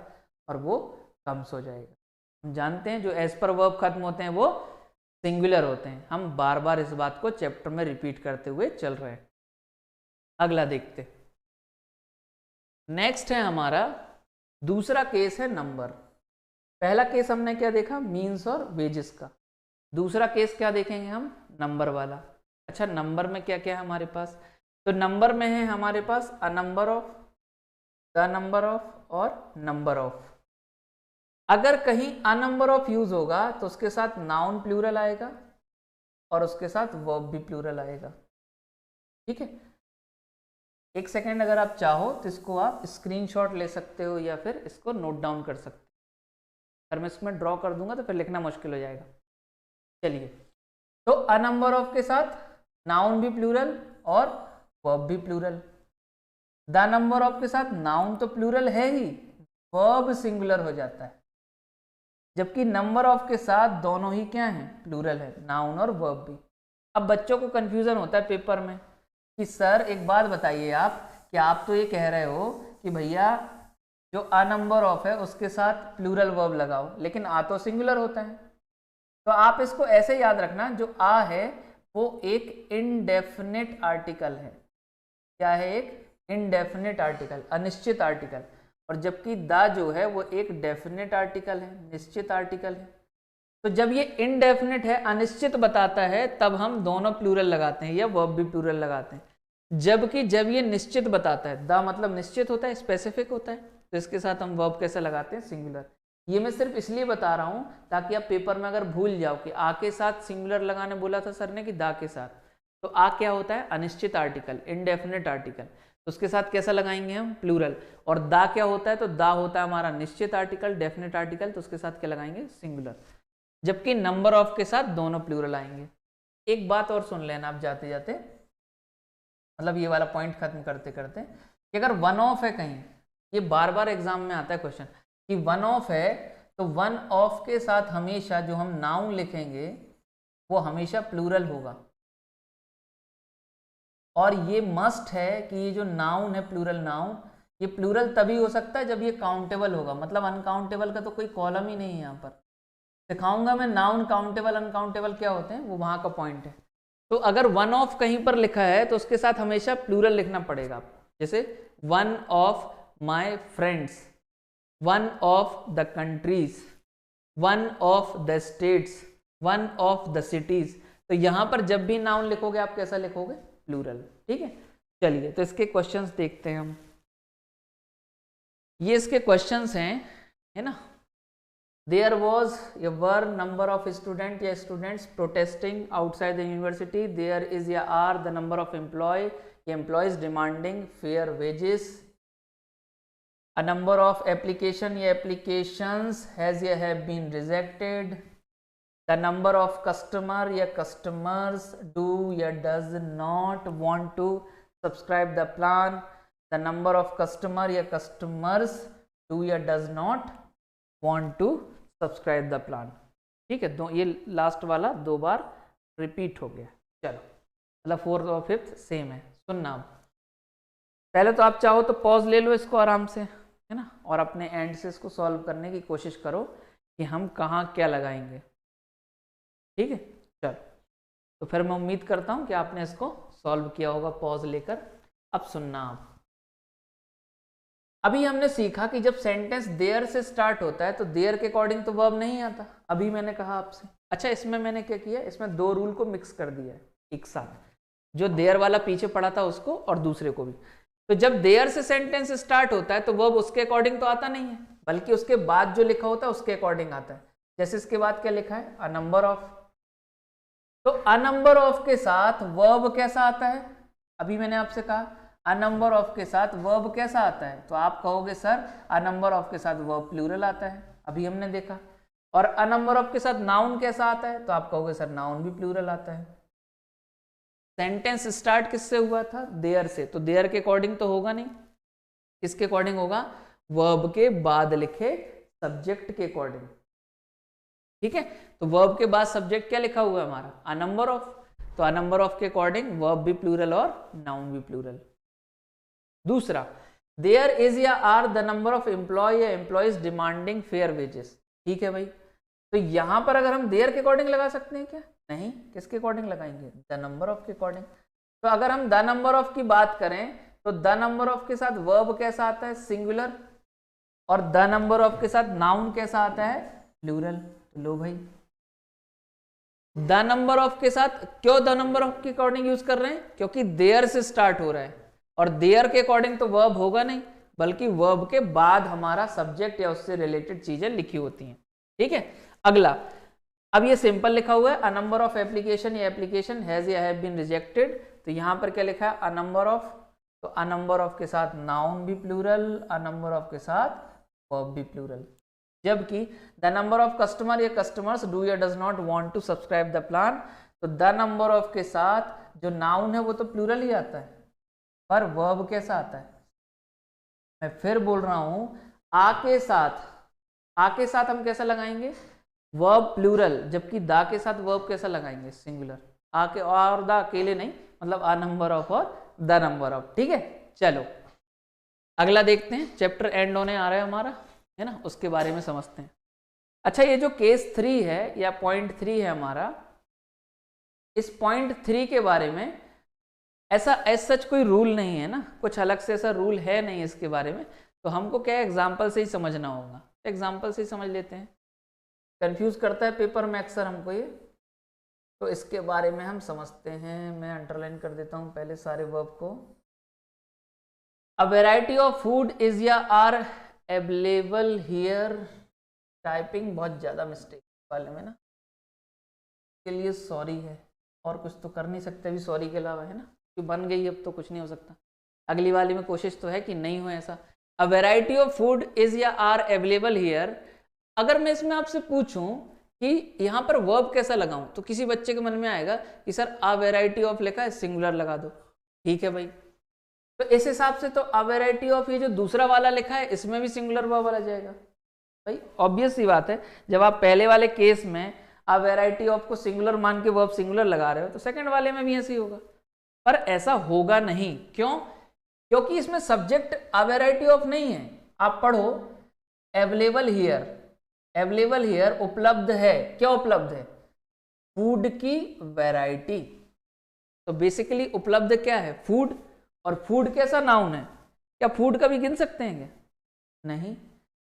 और वो कम्स हो जाएगा। हम जानते हैं जो एज पर वर्ब खत्म होते हैं वो सिंगुलर होते हैं। हम बार बार इस बात को चैप्टर में रिपीट करते हुए चल रहे हैं। अगला देखते। नेक्स्ट है हमारा दूसरा केस है नंबर। पहला केस हमने क्या देखा? मीन्स और वेजेस का। दूसरा केस क्या देखेंगे हम? नंबर वाला। अच्छा, नंबर में क्या क्या है हमारे पास? तो नंबर में है हमारे पास a number of, the number of और नंबर ऑफ। अगर कहीं अ नंबर ऑफ यूज होगा तो उसके साथ नाउन प्लूरल आएगा और उसके साथ वर्ब भी प्लूरल आएगा। ठीक है, एक सेकेंड, अगर आप चाहो तो इसको आप स्क्रीनशॉट ले सकते हो या फिर इसको नोट डाउन कर सकते हो। अगर मैं इसमें ड्रॉ कर दूंगा तो फिर लिखना मुश्किल हो जाएगा। चलिए, तो अ नंबर ऑफ के साथ नाउन भी प्लूरल और वर्ब भी प्लूरल। द नंबर ऑफ के साथ नाउन तो प्लूरल है ही, वर्ब सिंगुलर हो जाता है, जबकि नंबर ऑफ के साथ दोनों ही क्या हैं? प्लूरल है, नाउन और वर्ब भी। अब बच्चों को कंफ्यूजन होता है पेपर में कि सर एक बात बताइए आप, कि आप तो ये कह रहे हो कि भैया जो अ नंबर ऑफ है उसके साथ प्लूरल वर्ब लगाओ, लेकिन आ तो सिंगुलर होता है। तो आप इसको ऐसे याद रखना, जो आ है वो एक इनडेफिनिट आर्टिकल है। क्या है? एक इनडेफिनिट आर्टिकल, अनिश्चित आर्टिकल। और जबकि द जो है वो एक डेफिनेट आर्टिकल है, निश्चित आर्टिकल है। तो जब ये इनडेफिनिट है, अनिश्चित बताता है, तब हम दोनों प्लूरल लगाते हैं या वर्ब भी प्लूरल लगाते हैं। जबकि जब ये निश्चित बताता है, द मतलब निश्चित होता है, स्पेसिफिक होता है, तो इसके साथ हम वर्ब कैसे लगाते हैं? सिंगुलर। ये मैं सिर्फ इसलिए बता रहा हूं ताकि आप पेपर में अगर भूल जाओ कि आ के साथ सिंगुलर लगाने बोला था सर ने कि दा के साथ, तो आ क्या होता है? अनिश्चित आर्टिकल, इनडेफिनिट आर्टिकल। तो उसके साथ कैसा लगाएंगे हम, प्लूरल। और दा क्या होता है, तो दा होता है हमारा निश्चित आर्टिकल, डेफिनेट आर्टिकल, तो उसके साथ क्या लगाएंगे, सिंगुलर। जबकि नंबर ऑफ के साथ दोनों प्लूरल आएंगे। एक बात और सुन लेना आप जाते जाते, मतलब ये वाला पॉइंट खत्म करते करते, कि अगर वन ऑफ है कहीं, ये बार बार एग्जाम में आता है क्वेश्चन कि वन ऑफ है, तो वन ऑफ के साथ हमेशा जो हम नाउन लिखेंगे वो हमेशा प्लूरल होगा। और ये मस्ट है कि ये जो नाउन है, प्लूरल नाउन, ये प्लूरल तभी हो सकता है जब ये काउंटेबल होगा, मतलब अनकाउंटेबल का तो कोई कॉलम ही नहीं है यहाँ पर। दिखाऊंगा मैं नाउन काउंटेबल अनकाउंटेबल क्या होते हैं, वो वहां का पॉइंट है। तो अगर वन ऑफ कहीं पर लिखा है तो उसके साथ हमेशा प्लूरल लिखना पड़ेगा आपको, जैसे one of my friends, one of the countries, one of the states, one of the cities. तो यहां पर जब भी नाउन लिखोगे आप कैसा लिखोगे, प्लूरल। ठीक है, चलिए तो इसके क्वेश्चंस देखते हैं हम। ये इसके क्वेश्चंस हैं, है ना। There was a were number of student या students protesting outside the university. There is a are the number of employees demanding fair wages. A number of application या applications has या have been rejected. The number of customer या customers do या does not want to subscribe the plan. The number of customer या customers do या does not want to subscribe the plan. ठीक है, दो ये last वाला दो बार रिपीट हो गया। चलो, मतलब फोर्थ और फिफ्थ सेम है। सुनना अब, पहले तो आप चाहो तो पॉज ले लो इसको आराम से, है ना, और अपने एंड से इसको सॉल्व करने की कोशिश करो कि हम कहाँ क्या लगाएंगे। ठीक है, चलो, तो फिर मैं उम्मीद करता हूँ कि आपने इसको सॉल्व किया होगा पॉज लेकर। अब सुनना आप, अभी हमने सीखा कि जब सेंटेंस देयर से स्टार्ट होता है तो देयर के अकॉर्डिंग तो वर्ब नहीं आता, अभी मैंने कहा आपसे। अच्छा, इसमें मैंने क्या किया, इसमें दो रूल को मिक्स कर दिया है एक साथ, जो देयर वाला पीछे पड़ा था उसको और दूसरे को भी। तो जब देयर से सेंटेंस स्टार्ट होता है तो वर्ब उसके अकॉर्डिंग तो आता नहीं है, बल्कि उसके बाद जो लिखा होता है उसके अकॉर्डिंग आता है। जैसे इसके बाद क्या लिखा है, अ नंबर ऑफ, तो अ नंबर ऑफ के साथ वर्ब कैसा आता है, अभी मैंने आपसे कहा अ नंबर ऑफ के साथ वर्ब कैसा आता है, तो आप कहोगे सर अ नंबर ऑफ के साथ वर्ब प्लूरल आता है, अभी हमने देखा। और अ नंबर ऑफ के साथ नाउन कैसा आता है, तो आप कहोगे सर नाउन भी प्लूरल आता है। सेंटेंस स्टार्ट किससे हुआ था, देयर से, तो देयर के अकॉर्डिंग तो होगा नहीं, किसके अकॉर्डिंग होगा, वर्ब के बाद लिखे सब्जेक्ट के अकॉर्डिंग। ठीक है, तो वर्ब के बाद सब्जेक्ट क्या लिखा हुआ है हमारा, अ नंबर ऑफ, तो अ नंबर ऑफ के अकॉर्डिंग वर्ब भी प्लूरल और नाउन भी प्लूरल। दूसरा, देयर इज या are the number of employ या एम्प्लॉयज डिमांडिंग फेयर वेजेस। ठीक है भाई, तो यहां पर अगर हम देयर के अकॉर्डिंग लगा सकते हैं क्या, नहीं, किसके अकॉर्डिंग लगाएंगे, द नंबर ऑफ के अकॉर्डिंग। तो अगर हम द नंबर ऑफ की बात करें तो द नंबर ऑफ के साथ वर्ब कैसा आता है, सिंगुलर, और द नंबर ऑफ के साथ नाउन कैसा आता है, प्लूरल। तो लो भाई, द नंबर ऑफ के साथ क्यों द नंबर ऑफ के अकॉर्डिंग यूज कर रहे हैं, क्योंकि देयर से स्टार्ट हो रहा है, और देयर के अकॉर्डिंग तो वर्ब होगा नहीं, बल्कि वर्ब के बाद हमारा सब्जेक्ट या उससे रिलेटेड चीजें लिखी होती हैं। ठीक है, अगला, अब ये सिंपल लिखा हुआ है, अ नंबर ऑफ एप्लीकेशन या एप्लीकेशन हैज या हैव बीन रिजेक्टेड। तो यहां पर क्या लिखा है, अ नंबर ऑफ, तो अ नंबर ऑफ के साथ नाउन भी प्लूरल, अ नंबर ऑफ के साथ वर्ब भी प्लूरल। जबकि द नंबर ऑफ कस्टमर या कस्टमर्स डू या does not want to subscribe the plan, तो द नंबर ऑफ के साथ जो नाउन है वो तो प्लूरल ही आता है, पर वर्ब कैसा आता है, मैं फिर बोल रहा हूं, आ के साथ हम कैसा लगाएंगे, वर्ब प्लूरल, जबकि दा के साथ वर्ब कैसा लगाएंगे, सिंगुलर। आ के और दा अकेले नहीं, मतलब आ नंबर ऑफ और द नंबर ऑफ। ठीक है, चलो अगला देखते हैं, चैप्टर एंड होने आ रहा है हमारा, है ना, उसके बारे में समझते हैं। अच्छा, ये जो केस 3 है या पॉइंट 3 है हमारा, इस पॉइंट 3 के बारे में ऐसा सच कोई रूल नहीं है ना, कुछ अलग से ऐसा रूल है नहीं इसके बारे में, तो हमको क्या एग्जाम्पल से ही समझना होगा। एग्जाम्पल से ही समझ लेते हैं, कंफ्यूज करता है पेपर में अक्सर हमको ये, तो इसके बारे में हम समझते हैं। मैं अंडरलाइन कर देता हूं पहले सारे वर्ब को। A variety of food is या आर अवेलेबल हियर, टाइपिंग बहुत ज़्यादा मिस्टेक वाले में ना, के लिए सॉरी है, और कुछ तो कर नहीं सकते अभी सॉरी के अलावा, है ना, कि बन गई अब तो कुछ नहीं हो सकता। अगली वाली में कोशिश तो है कि नहीं हो ऐसा। A variety of food is या आर अवेलेबल हियर। अगर मैं इसमें आपसे पूछूं कि यहाँ पर वर्ब कैसा लगाऊं, तो किसी बच्चे के मन में आएगा कि सर अ वेराइटी ऑफ लिखा है, सिंगुलर लगा दो। ठीक है भाई, तो इस हिसाब से तो अ वेराइटी ऑफ ये जो दूसरा वाला लिखा है इसमें भी सिंगुलर वर्ब आ जाएगा। भाई ऑब्वियस सी बात है, जब आप पहले वाले केस में अ वेराइटी ऑफ को सिंगुलर मान के वर्ब सिंगुलर लगा रहे हो, तो सेकंड वाले में भी ऐसे ही होगा। पर ऐसा होगा नहीं, क्यों? क्योंकि इसमें सब्जेक्ट अ वेराइटी ऑफ नहीं है। आप पढ़ो अवेलेबल हियर, अवेलेबल हियर उपलब्ध है, क्या उपलब्ध है? फूड की वैरायटी। तो बेसिकली उपलब्ध क्या है? फूड। और फूड कैसा नाउन है? क्या फूड कभी गिन सकते हैं क्या? नहीं।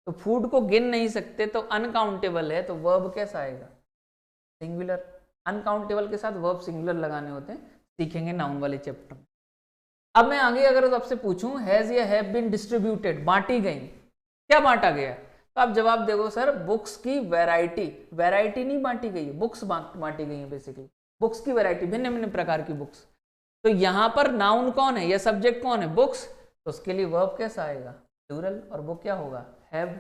तो फूड को गिन नहीं सकते तो अनकाउंटेबल है, तो वर्ब कैसा आएगा? सिंगुलर। अनकाउंटेबल के साथ वर्ब सिंगुलर लगाने होते हैं, सीखेंगे नाउन वाले चैप्टर में। अब मैं आगे अगर आपसे पूछूं हैज या हैव बीन डिस्ट्रीब्यूटेड, बांटी गई, क्या बांटा गया? तो आप जवाब देखो सर बुक्स की वैरायटी। वैरायटी नहीं बांटी गई है, बुक्स बांटी गई है। बेसिकली बुक्स की वैरायटी, भिन्न भिन्न प्रकार की बुक्स। तो यहां पर नाउन कौन है या सब्जेक्ट कौन है? बुक्स। तो उसके लिए वर्ब कैसा आएगा? प्लूरल। और वो क्या होगा? हैव।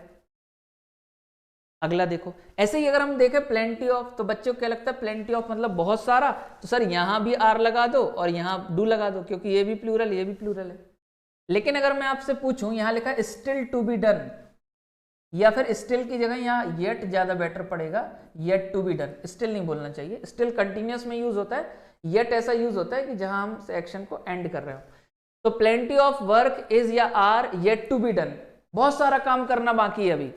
अगला देखो, ऐसे ही अगर हम देखें प्लेंटी ऑफ, तो बच्चों को क्या लगता है प्लेंटी ऑफ मतलब बहुत सारा? तो सर यहां भी आर लगा दो और यहां डू लगा दो, क्योंकि ये भी प्लूरल ये भी प्लूरल है। लेकिन अगर मैं आपसे पूछूं, यहां लिखा है स्टिल टू बी डन, या फिर स्टिल की जगह यहां येट ज्यादा बेटर पड़ेगा, yet to be done. Still नहीं बोलना चाहिए, स्टिल कंटिन्यूअस में यूज होता है, येट ऐसा यूज होता है कि जहां हम एक्शन को एंड कर रहे हो। तो प्लेंटी ऑफ वर्क इज या are yet to be done, बहुत सारा काम करना बाकी है अभी।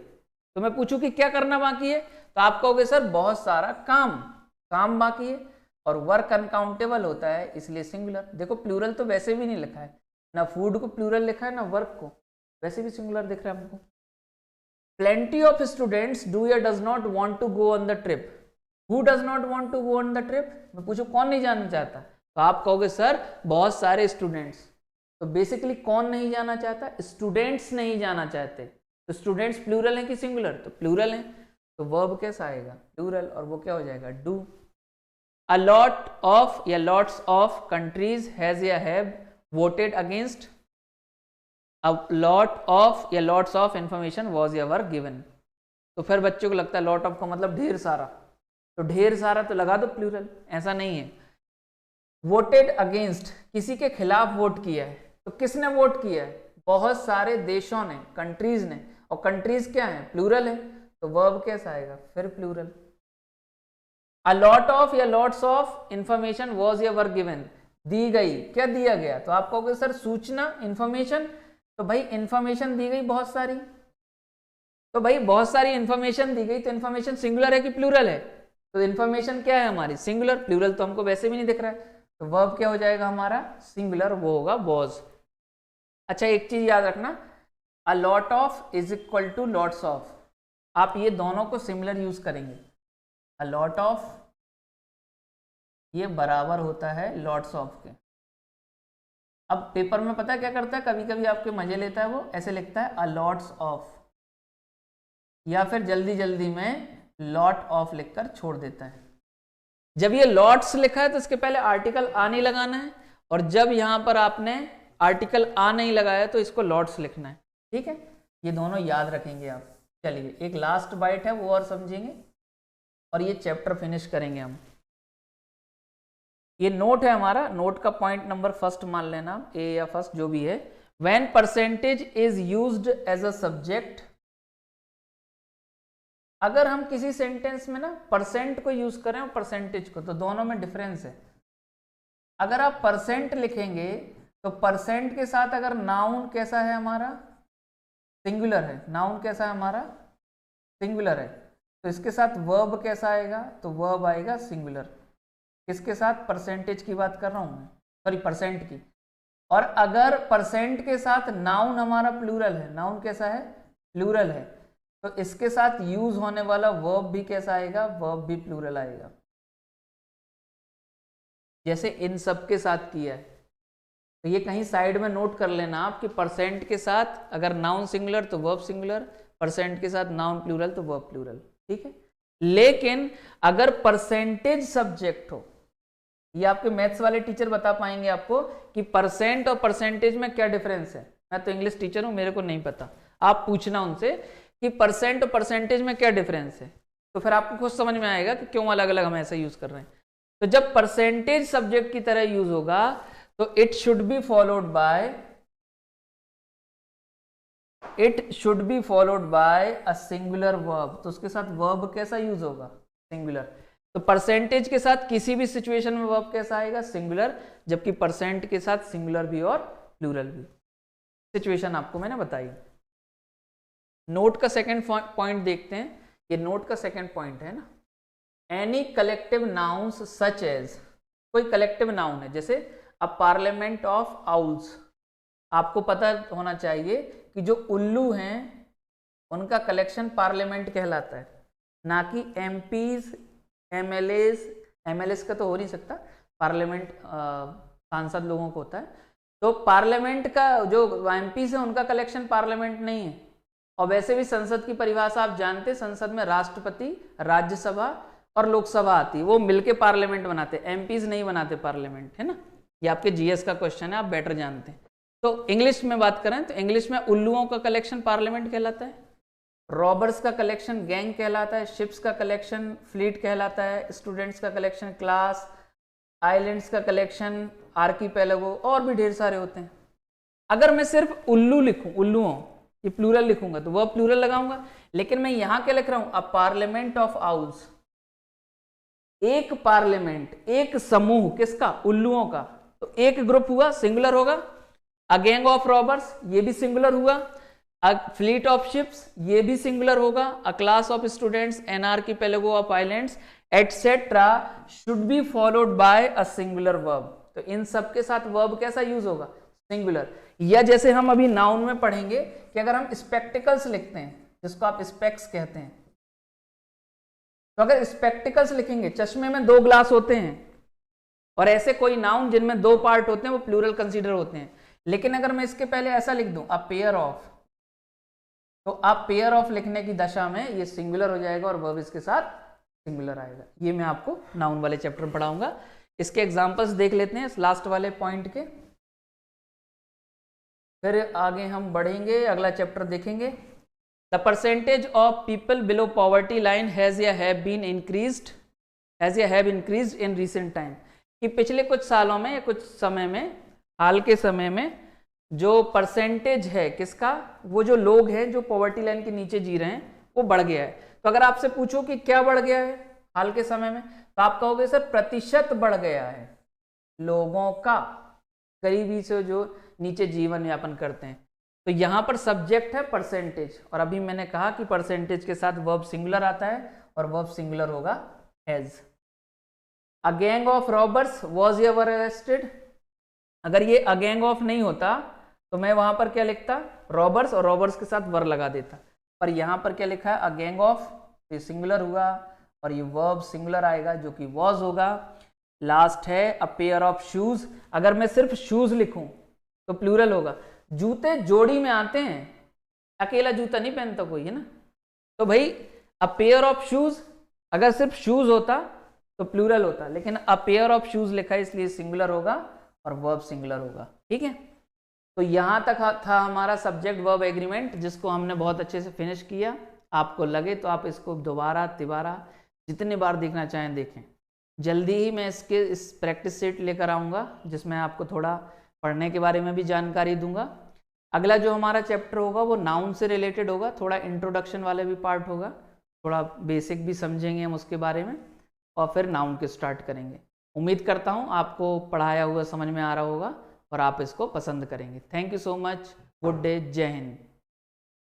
तो मैं पूछूं कि क्या करना बाकी है, तो आप कहोगे सर बहुत सारा काम बाकी है। और वर्क अनकाउंटेबल होता है इसलिए सिंगुलर। देखो प्लूरल तो वैसे भी नहीं लिखा है, ना फूड को प्लूरल लिखा है ना वर्क को, वैसे भी सिंगुलर दिख रहा है हमको। प्लेंटी ऑफ स्टूडेंट्स डू या does not want to go on the trip. Who does not want to go on the trip? मैं पूछूं कौन नहीं जाना चाहता, तो आप कहोगे सर बहुत सारे स्टूडेंट्स। तो बेसिकली कौन नहीं जाना चाहता? स्टूडेंट्स नहीं जाना चाहते। तो स्टूडेंट्स प्लूरल है कि सिंगुलर? तो प्लूरल है, तो वर्ब कैसा आएगा? प्लूरल। और वो क्या हो जाएगा? डू। अ लॉट ऑफ या लॉट्स ऑफ कंट्रीज हैज या have voted against. A lot of या लॉट्स ऑफ इंफॉर्मेशन वाज या वर गिवन। तो फिर बच्चों को लगता है लॉट ऑफ का मतलब ढेर सारा, तो ढेर सारा तो लगा दो प्लूरल। ऐसा नहीं है। वोटेड अगेंस्ट, किसी के खिलाफ वोट किया है, तो किसने वोट किया है? बहुत सारे देशों ने, कंट्रीज ने। और कंट्रीज क्या है? प्लूरल है, तो वर्ब कैसा आएगा? फिर प्लूरल। अ लॉट ऑफ या लॉट्स ऑफ इंफॉर्मेशन वाज या वर गिवन, दी गई, क्या दिया गया? तो आप कहोगे सर सूचना, इंफॉर्मेशन। तो भाई इंफॉर्मेशन दी गई बहुत सारी, तो भाई बहुत सारी इंफॉर्मेशन दी गई, तो इंफॉर्मेशन सिंगुलर है कि प्लूरल है? तो इंफॉर्मेशन क्या है हमारी? सिंगुलर। प्लूरल तो हमको वैसे भी नहीं दिख रहा है, तो वर्ब क्या हो जाएगा हमारा? सिंगुलर, वो होगा वाज। अच्छा एक चीज याद रखना, a lot of is equal to lots of. आप ये दोनों को सिमिलर यूज करेंगे। अ लॉट ऑफ ये बराबर होता है लॉट्स ऑफ के। अब पेपर में पता है क्या करता है, कभी कभी आपके मजे लेता है, वो ऐसे लिखता है अ लॉट्स ऑफ, या फिर जल्दी जल्दी में लॉट ऑफ लिखकर छोड़ देता है। जब ये लॉट्स लिखा है तो इसके पहले आर्टिकल आ नहीं लगाना है, और जब यहां पर आपने आर्टिकल आ नहीं लगाया तो इसको लॉट्स लिखना है। ठीक है, ये दोनों याद रखेंगे आप। चलिए एक लास्ट बाइट है वो और समझेंगे, और ये चैप्टर फिनिश करेंगे हम। ये नोट है हमारा, नोट का पॉइंट नंबर फर्स्ट मान लेना आप, ए या फर्स्ट जो भी है। When percentage is used as a subject, अगर हम किसी सेंटेंस में ना परसेंट को यूज करें और परसेंटेज को, तो दोनों में डिफरेंस है। अगर आप परसेंट लिखेंगे तो परसेंट के साथ अगर नाउन कैसा है हमारा? सिंगुलर है। नाउन कैसा है हमारा? सिंगुलर है। तो इसके साथ वर्ब कैसा आएगा? तो वर्ब आएगा सिंगुलर। किसके साथ? परसेंटेज की बात कर रहा हूं मैं, सॉरी परसेंट की। और अगर परसेंट के साथ नाउन हमारा प्लूरल है, नाउन कैसा है? प्लूरल है, तो इसके साथ यूज होने वाला वर्ब भी कैसा आएगा? वर्ब भी प्लूरल आएगा, जैसे इन सब के साथ किया है। तो ये कहीं साइड में नोट कर लेना आप कि परसेंट के साथ अगर नाउन सिंगुलर तो वर्ब सिंगुलर, परसेंट के साथ नाउन प्लूरल तो वर्ब प्लूरल। ठीक है, लेकिन अगर परसेंटेज सब्जेक्ट हो, ये आपके मैथ्स वाले टीचर बता पाएंगे आपको कि परसेंट और परसेंटेज में क्या डिफरेंस है। मैं तो इंग्लिश टीचर हूं, मेरे को नहीं पता, आप पूछना उनसे कि परसेंट और परसेंटेज में क्या डिफरेंस है, तो फिर आपको खुद समझ में आएगा कि क्यों अलग अलग हम ऐसा यूज कर रहे हैं। तो जब परसेंटेज सब्जेक्ट की तरह यूज होगा तो it should be followed by a singular verb. तो उसके साथ वर्ब कैसा यूज होगा? सिंगुलर। तो परसेंटेज के साथ किसी भी सिचुएशन में वर्ब कैसा आएगा? सिंगुलर, जबकि परसेंट के साथ सिंगुलर भी और प्लूरल भी। सिचुएशन आपको मैंने बताई। नोट का सेकंड पॉइंट देखते हैं। ये नोट का सेकंड पॉइंट है ना, any collective nouns such as, कोई कलेक्टिव नाउन है जैसे अ पार्लियामेंट ऑफ आउल्स। आपको पता होना चाहिए कि जो उल्लू हैं उनका कलेक्शन पार्लियामेंट कहलाता है, ना कि एमपीज, एमएलएस का तो हो नहीं सकता, पार्लियामेंट सांसद लोगों को होता है। तो पार्लियामेंट का जो एमपीज है उनका कलेक्शन पार्लियामेंट नहीं है। और वैसे भी संसद की परिभाषा आप जानते हैं, संसद में राष्ट्रपति, राज्यसभा और लोकसभा आती है, वो मिलके पार्लियामेंट बनाते हैं, एमपीज नहीं बनाते पार्लियामेंट, है ना। ये आपके जीएस का क्वेश्चन है, आप बेटर जानते हैं। तो इंग्लिश में बात करें तो इंग्लिश में उल्लुओं का कलेक्शन पार्लियामेंट कहलाता है, रॉबर्स का कलेक्शन गैंग कहलाता है, शिप्स का कलेक्शन फ्लीट कहलाता है, स्टूडेंट्स का कलेक्शन क्लास, आइलैंड्स का कलेक्शन आर्कीपेलागो, और भी ढेर सारे होते हैं। अगर मैं सिर्फ उल्लू लिखूं, उल्लुओं, ये प्लूरल लिखूंगा तो वह प्लूरल लगाऊंगा, लेकिन मैं यहां क्या लिख रहा हूं? अ पार्लियामेंट ऑफ आउल्स, एक पार्लियामेंट, एक समूह, किसका? उल्लुओं का। तो एक ग्रुप हुआ, सिंगुलर होगा। अ गैंग ऑफ रॉबर्स, ये भी सिंगुलर हुआ। अ फ्लीट ऑफ शिप्स, ये भी सिंगुलर होगा। A class of students, an archipelago of islands etcetera should be followed by a singular verb. तो इन सब के साथ वर्ब कैसा यूज होगा? सिंगुलर। या जैसे हम अभी नाउन में पढ़ेंगे कि अगर हम स्पेक्टिकल्स लिखते हैं, जिसको आप स्पेक्स कहते हैं, तो अगर स्पेक्टिकल्स लिखेंगे, चश्मे में 2 ग्लास होते हैं, और ऐसे कोई नाउन जिनमें 2 पार्ट होते हैं वो प्लूरल कंसीडर होते हैं। लेकिन अगर मैं इसके पहले ऐसा लिख दूं, अ पेयर ऑफ, तो आप पेयर ऑफ लिखने की दशा में ये सिंगुलर हो जाएगा और वर्ब इसके साथ सिंगुलर आएगा। ये मैं आपको नाउन वाले चैप्टर में पढ़ाऊंगा। इसके एग्जांपल्स देख लेते हैं इस लास्ट वाले पॉइंट के, फिर आगे हम बढ़ेंगे, अगला चैप्टर देखेंगे। The percentage of people below poverty line has या have been increased in recent time, कि पिछले कुछ सालों में या कुछ समय में, हाल के समय में जो परसेंटेज है किसका, वो जो लोग हैं जो पॉवर्टी लाइन के नीचे जी रहे हैं वो बढ़ गया है। तो अगर आपसे पूछो कि क्या बढ़ गया है हाल के समय में, तो आप कहोगे सर प्रतिशत बढ़ गया है लोगों का, गरीबी से जो नीचे जीवन यापन करते हैं। तो यहां पर सब्जेक्ट है परसेंटेज, और अभी मैंने कहा कि परसेंटेज के साथ वर्ब सिंगुलर आता है और वर्ब सिंगुलर होगा has. A gang of robbers was ever arrested, अगर ये अ गैंग ऑफ नहीं होता तो मैं वहां पर क्या लिखता? रॉबर्स, और रॉबर्स के साथ वर लगा देता। पर यहां पर क्या लिखा है? अ गैंग ऑफ, ये सिंगुलर हुआ और ये वर्ब सिंगुलर आएगा जो कि वॉज होगा। लास्ट है अ पेयर ऑफ शूज, अगर मैं सिर्फ शूज लिखूं तो प्लूरल होगा। जूते जोड़ी में आते हैं, अकेला जूता नहीं पहनता कोई, है ना। तो भाई अ पेयर ऑफ शूज, अगर सिर्फ शूज होता तो प्लूरल होता, लेकिन अ पेयर ऑफ शूज लिखा है इसलिए सिंगुलर होगा और वर्ब सिंगुलर होगा। ठीक है, तो यहां तक था हमारा सब्जेक्ट वर्ब एग्रीमेंट, जिसको हमने बहुत अच्छे से फिनिश किया। आपको लगे तो आप इसको दोबारा तिबारा जितने बार देखना चाहें देखें। जल्दी ही मैं इसके इस प्रैक्टिस सेट लेकर आऊँगा जिसमें आपको थोड़ा पढ़ने के बारे में भी जानकारी दूंगा। अगला जो हमारा चैप्टर होगा वो नाउन से रिलेटेड होगा, थोड़ा इंट्रोडक्शन वाला भी पार्ट होगा, थोड़ा बेसिक भी समझेंगे हम उसके बारे में, और फिर नाउन के स्टार्ट करेंगे। उम्मीद करता हूँ आपको पढ़ाया हुआ समझ में आ रहा होगा और आप इसको पसंद करेंगे। Thank you so much, good day, जय हिंद।